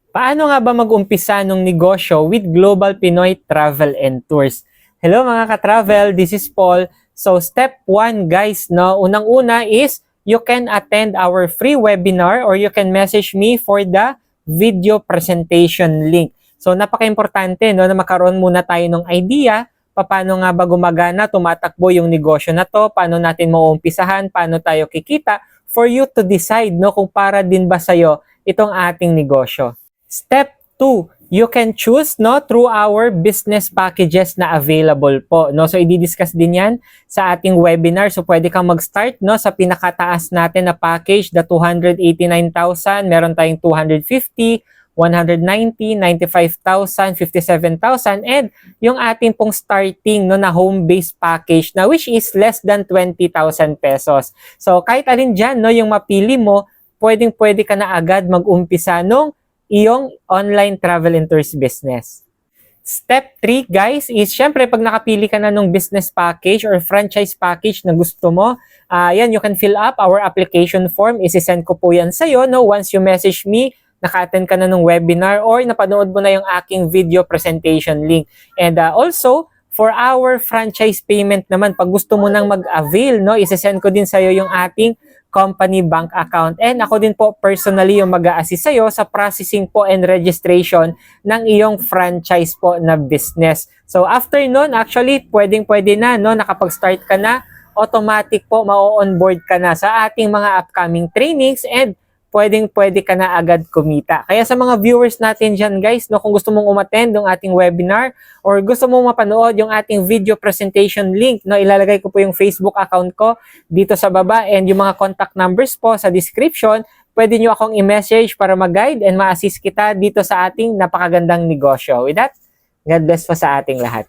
Paano nga ba mag-umpisa ng negosyo with Global Pinoy Travel and Tours? Hello mga ka-travel, this is Paul. So step 1 guys, no, unang-una is you can attend our free webinar or you can message me for the video presentation link. So napaka-importante no, na makaroon muna tayo ng idea paano nga ba gumagana, tumatakbo yung negosyo na to, paano natin mauumpisahan, paano tayo kikita for you to decide no, kung para din ba sa'yo itong ating negosyo. Step 2, you can choose no through our business packages na available po no. So i-discuss din 'yan sa ating webinar. So pwede kang mag-start no sa pinakataas natin na package, the 289,000, meron tayong 250, 190, 95,000, 57,000 and yung ating pong starting no na home-based package na which is less than 20,000 pesos. So kahit alin diyan no yung mapili mo, pwedeng-pwede ka na agad mag-umpisa nung iyong online travel and tours business. Step 3 guys is syempre pag nakapili ka na ng business package or franchise package na gusto mo, yan, you can fill up our application form. Isi-send ko po yan sa'yo no, once you message me, naka-attend ka na ng webinar or napanood mo na yung aking video presentation link. And also, for our franchise payment naman, pag gusto mo nang mag-avail, no, isi-send ko din sa'yo yung ating company bank account. And ako din po personally yung mag-a-assist sa'yo sa processing po and registration ng iyong franchise po na business. So after nun, actually, pwedeng-pwede na, no, nakapag-start ka na, automatic po ma-onboard ka na sa ating mga upcoming trainings and pwedeng-pwede ka na agad kumita. Kaya sa mga viewers natin dyan guys, no, kung gusto mong umattend ng ating webinar or gusto mong mapanood yung ating video presentation link, no, ilalagay ko po yung Facebook account ko dito sa baba and yung mga contact numbers po sa description, pwede nyo akong i-message para mag-guide and ma-assist kita dito sa ating napakagandang negosyo. With that, God bless po sa ating lahat.